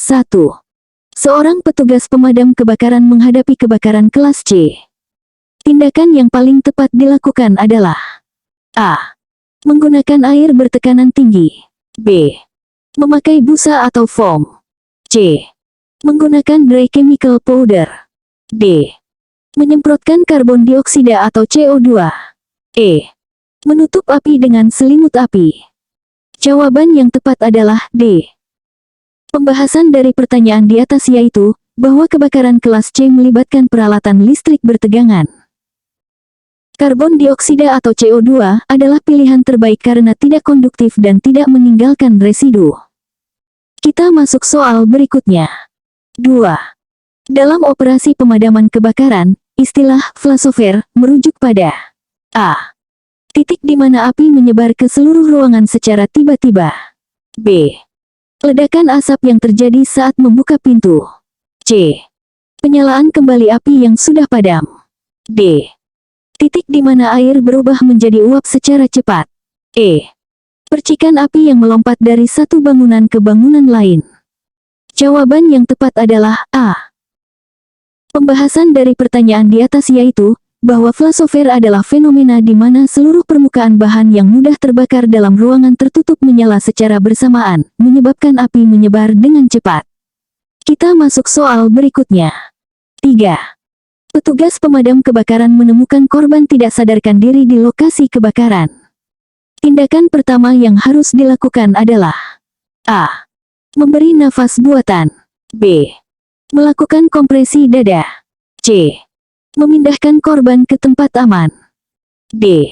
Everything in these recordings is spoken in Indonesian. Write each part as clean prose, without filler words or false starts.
1. Seorang petugas pemadam kebakaran menghadapi kebakaran kelas C. Tindakan yang paling tepat dilakukan adalah A. Menggunakan air bertekanan tinggi. B. Memakai busa atau foam. C. Menggunakan dry chemical powder. D. Menyemprotkan karbon dioksida atau CO2. E. Menutup api dengan selimut api. Jawaban yang tepat adalah D. Pembahasan dari pertanyaan di atas yaitu, bahwa kebakaran kelas C melibatkan peralatan listrik bertegangan. Karbon dioksida atau CO2 adalah pilihan terbaik karena tidak konduktif dan tidak meninggalkan residu. Kita masuk soal berikutnya. 2. Dalam operasi pemadaman kebakaran, istilah flashover merujuk pada A. Titik di mana api menyebar ke seluruh ruangan secara tiba-tiba. B. Ledakan asap yang terjadi saat membuka pintu. C. Penyalaan kembali api yang sudah padam. D. Titik di mana air berubah menjadi uap secara cepat. E. Percikan api yang melompat dari satu bangunan ke bangunan lain. Jawaban yang tepat adalah A. Pembahasan dari pertanyaan di atas yaitu, bahwa flashover adalah fenomena di mana seluruh permukaan bahan yang mudah terbakar dalam ruangan tertutup menyala secara bersamaan, menyebabkan api menyebar dengan cepat. Kita masuk soal berikutnya. 3. Petugas pemadam kebakaran menemukan korban tidak sadarkan diri di lokasi kebakaran. Tindakan pertama yang harus dilakukan adalah A. Memberi nafas buatan. B. Melakukan kompresi dada. C. Memindahkan korban ke tempat aman. D.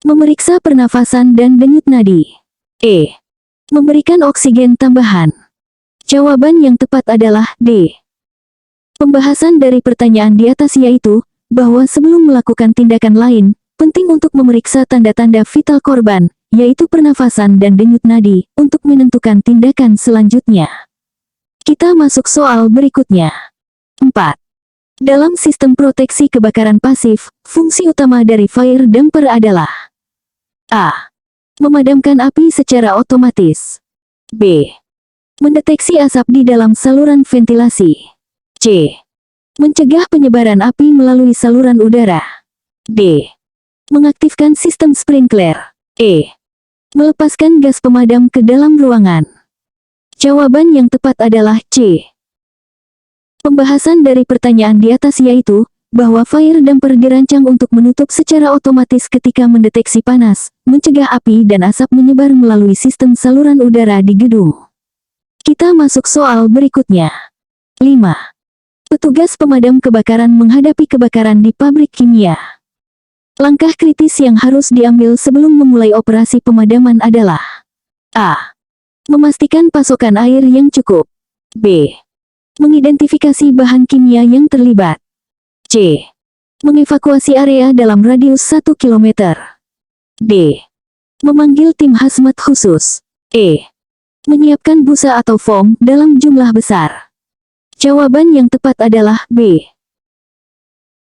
Memeriksa pernafasan dan denyut nadi. E. Memberikan oksigen tambahan. Jawaban yang tepat adalah D. Pembahasan dari pertanyaan di atas yaitu, bahwa sebelum melakukan tindakan lain, penting untuk memeriksa tanda-tanda vital korban, yaitu pernafasan dan denyut nadi, untuk menentukan tindakan selanjutnya. Kita masuk soal berikutnya. 4. Dalam sistem proteksi kebakaran pasif, fungsi utama dari fire damper adalah A. Memadamkan api secara otomatis. B. Mendeteksi asap di dalam saluran ventilasi. C. Mencegah penyebaran api melalui saluran udara. D. Mengaktifkan sistem sprinkler. E. Melepaskan gas pemadam ke dalam ruangan. Jawaban yang tepat adalah C. Pembahasan dari pertanyaan di atas yaitu, bahwa fire damper dirancang untuk menutup secara otomatis ketika mendeteksi panas, mencegah api dan asap menyebar melalui sistem saluran udara di gedung. Kita masuk soal berikutnya. 5. Petugas pemadam kebakaran menghadapi kebakaran di pabrik kimia. Langkah kritis yang harus diambil sebelum memulai operasi pemadaman adalah A. Memastikan pasokan air yang cukup. B. Mengidentifikasi bahan kimia yang terlibat. C. Mengevakuasi area dalam radius 1 km. D. Memanggil tim hazmat khusus. E. Menyiapkan busa atau foam dalam jumlah besar. Jawaban yang tepat adalah B.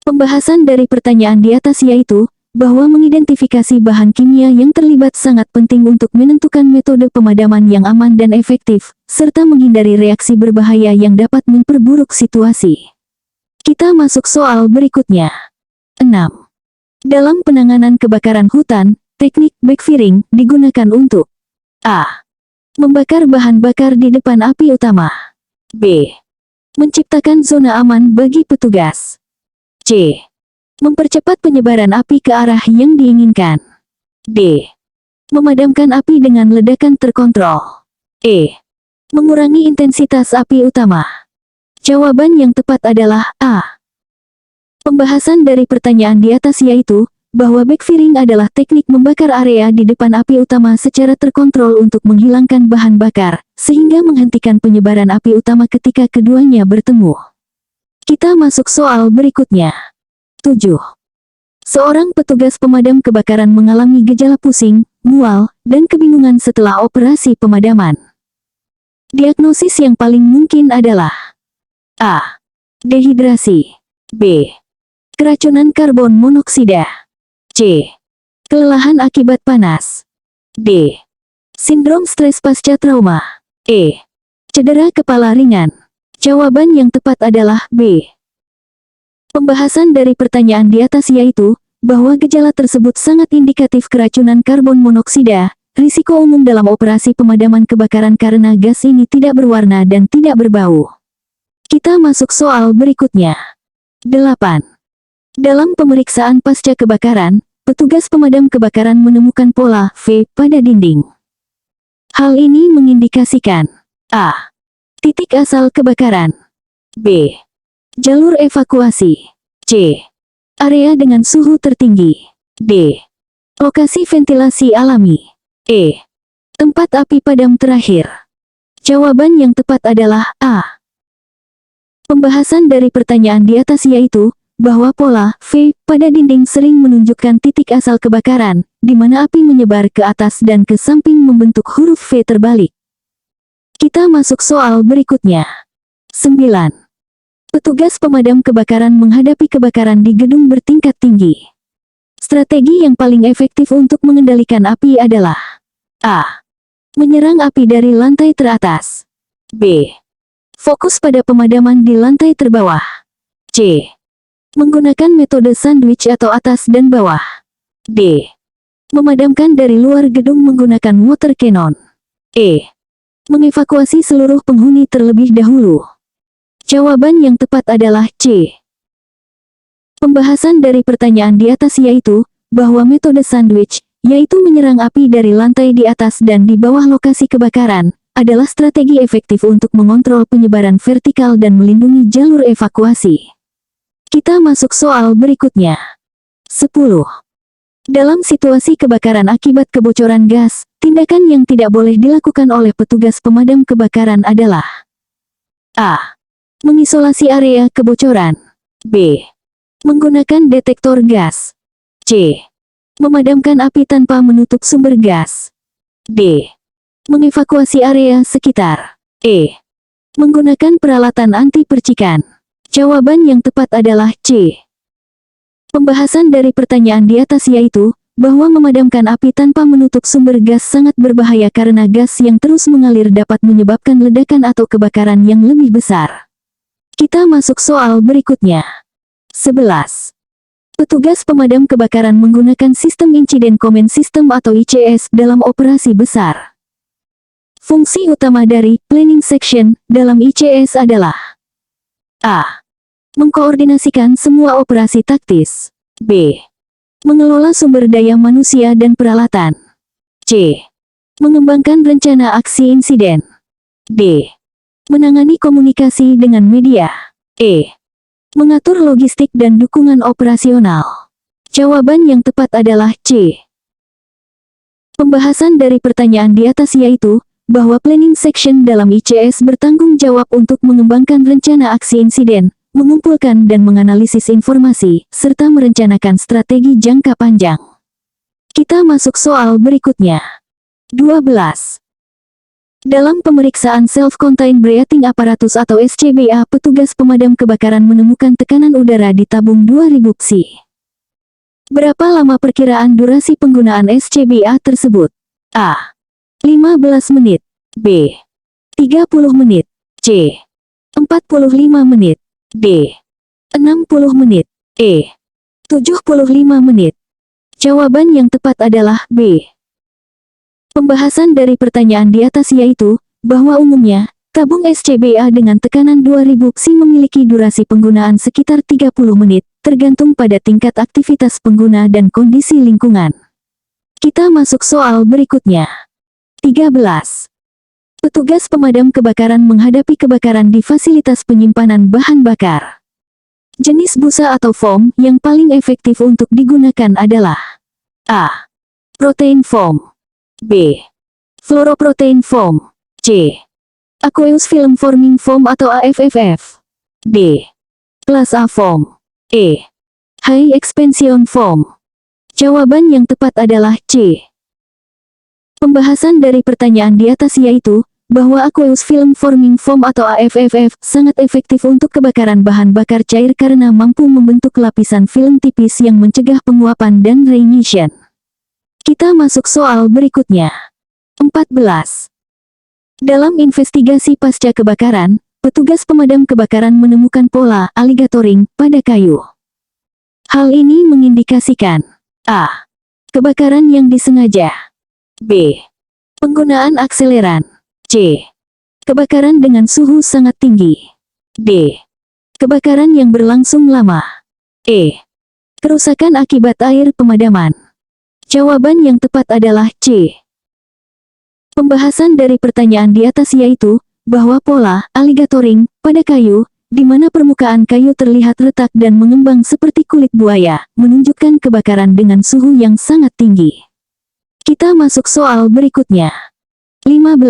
Pembahasan dari pertanyaan di atas yaitu, bahwa mengidentifikasi bahan kimia yang terlibat sangat penting untuk menentukan metode pemadaman yang aman dan efektif, serta menghindari reaksi berbahaya yang dapat memperburuk situasi. Kita masuk soal berikutnya. 6. Dalam penanganan kebakaran hutan, teknik backfiring digunakan untuk A. Membakar bahan bakar di depan api utama. B. Menciptakan zona aman bagi petugas. C. Mempercepat penyebaran api ke arah yang diinginkan. D. Memadamkan api dengan ledakan terkontrol. E. Mengurangi intensitas api utama. Jawaban yang tepat adalah A. Pembahasan dari pertanyaan di atas yaitu, bahwa backfiring adalah teknik membakar area di depan api utama secara terkontrol untuk menghilangkan bahan bakar, sehingga menghentikan penyebaran api utama ketika keduanya bertemu. Kita masuk soal berikutnya. 7. Seorang petugas pemadam kebakaran mengalami gejala pusing, mual, dan kebingungan setelah operasi pemadaman. Diagnosis yang paling mungkin adalah A. Dehidrasi. B. Keracunan karbon monoksida. C. Kelelahan akibat panas. D. Sindrom stres pasca trauma. E. Cedera kepala ringan. Jawaban yang tepat adalah B. Pembahasan dari pertanyaan di atas yaitu, bahwa gejala tersebut sangat indikatif keracunan karbon monoksida. Risiko umum dalam operasi pemadaman kebakaran karena gas ini tidak berwarna dan tidak berbau. Kita masuk soal berikutnya. 8. Dalam pemeriksaan pasca kebakaran, petugas pemadam kebakaran menemukan pola V pada dinding. Hal ini mengindikasikan A. Titik asal kebakaran. B. Jalur evakuasi. C. Area dengan suhu tertinggi. D. Lokasi ventilasi alami. E. Tempat api padam terakhir. Jawaban yang tepat adalah A. Pembahasan dari pertanyaan di atas yaitu, bahwa pola V pada dinding sering menunjukkan titik asal kebakaran, di mana api menyebar ke atas dan ke samping membentuk huruf V terbalik. Kita masuk soal berikutnya. 9. Petugas pemadam kebakaran menghadapi kebakaran di gedung bertingkat tinggi. Strategi yang paling efektif untuk mengendalikan api adalah A. Menyerang api dari lantai teratas. B. Fokus pada pemadaman di lantai terbawah. C. Menggunakan metode sandwich atau atas dan bawah. D. Memadamkan dari luar gedung menggunakan water cannon. E. Mengevakuasi seluruh penghuni terlebih dahulu. Jawaban yang tepat adalah C. Pembahasan dari pertanyaan di atas yaitu, bahwa metode sandwich, yaitu menyerang api dari lantai di atas dan di bawah lokasi kebakaran, adalah strategi efektif untuk mengontrol penyebaran vertikal dan melindungi jalur evakuasi. Kita masuk soal berikutnya. 10. Dalam situasi kebakaran akibat kebocoran gas, tindakan yang tidak boleh dilakukan oleh petugas pemadam kebakaran adalah A. Mengisolasi area kebocoran. B. Menggunakan detektor gas. C. Memadamkan api tanpa menutup sumber gas. D. Mengevakuasi area sekitar. E. Menggunakan peralatan anti percikan. Jawaban yang tepat adalah C. Pembahasan dari pertanyaan di atas yaitu, bahwa memadamkan api tanpa menutup sumber gas sangat berbahaya karena gas yang terus mengalir dapat menyebabkan ledakan atau kebakaran yang lebih besar. Kita masuk soal berikutnya. 11. Petugas pemadam kebakaran menggunakan sistem Incident Command System atau ICS dalam operasi besar. Fungsi utama dari Planning Section dalam ICS adalah A. Mengkoordinasikan semua operasi taktis. B. Mengelola sumber daya manusia dan peralatan. C. Mengembangkan rencana aksi insiden. D. Menangani komunikasi dengan media. E. Mengatur logistik dan dukungan operasional. Jawaban yang tepat adalah C. Pembahasan dari pertanyaan di atas yaitu, bahwa Planning Section dalam ICS bertanggung jawab untuk mengembangkan rencana aksi insiden, mengumpulkan dan menganalisis informasi, serta merencanakan strategi jangka panjang. Kita masuk soal berikutnya. 12. Dalam pemeriksaan Self-Contained Breathing Apparatus atau SCBA, petugas pemadam kebakaran menemukan tekanan udara di tabung 2000 psi. Berapa lama perkiraan durasi penggunaan SCBA tersebut? A. 15 menit. B. 30 menit. C. 45 menit. D. 60 menit. E. 75 menit. Jawaban yang tepat adalah B. Pembahasan dari pertanyaan di atas yaitu, bahwa umumnya, tabung SCBA dengan tekanan 2000 psi memiliki durasi penggunaan sekitar 30 menit, tergantung pada tingkat aktivitas pengguna dan kondisi lingkungan. Kita masuk soal berikutnya. 13. Petugas pemadam kebakaran menghadapi kebakaran di fasilitas penyimpanan bahan bakar. Jenis busa atau foam yang paling efektif untuk digunakan adalah A. Protein foam. B. Fluoroprotein foam. C. Aqueous Film Forming Foam atau AFFF. D. Class A foam. E. High Expansion foam. Jawaban yang tepat adalah C. Pembahasan dari pertanyaan di atas yaitu, bahwa Aqueous Film Forming Foam atau AFFF sangat efektif untuk kebakaran bahan bakar cair karena mampu membentuk lapisan film tipis yang mencegah penguapan dan reignition. Kita masuk soal berikutnya. 14. Dalam investigasi pasca kebakaran, petugas pemadam kebakaran menemukan pola alligatoring pada kayu. Hal ini mengindikasikan A. Kebakaran yang disengaja. B. Penggunaan akseleran. C. Kebakaran dengan suhu sangat tinggi. D. Kebakaran yang berlangsung lama. E. Kerusakan akibat air pemadaman. Jawaban yang tepat adalah C. Pembahasan dari pertanyaan di atas yaitu, bahwa pola alligatoring pada kayu, di mana permukaan kayu terlihat retak dan mengembang seperti kulit buaya, menunjukkan kebakaran dengan suhu yang sangat tinggi. Kita masuk soal berikutnya. 15.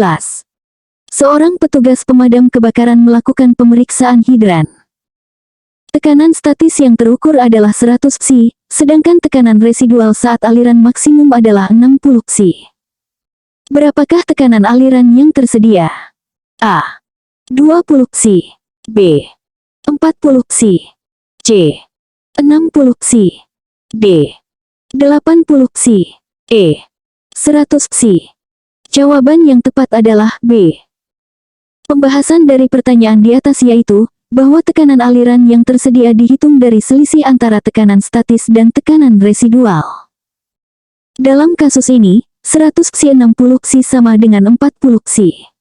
Seorang petugas pemadam kebakaran melakukan pemeriksaan hidran. Tekanan statis yang terukur adalah 100 psi, sedangkan tekanan residual saat aliran maksimum adalah 60 psi. Berapakah tekanan aliran yang tersedia? A. 20 psi. B. 40 psi. C. 60 psi. D. 80 psi. E. 100 psi. Jawaban yang tepat adalah B. Pembahasan dari pertanyaan di atas yaitu, bahwa tekanan aliran yang tersedia dihitung dari selisih antara tekanan statis dan tekanan residual. Dalam kasus ini, 100 psi 60 psi sama dengan 40 psi.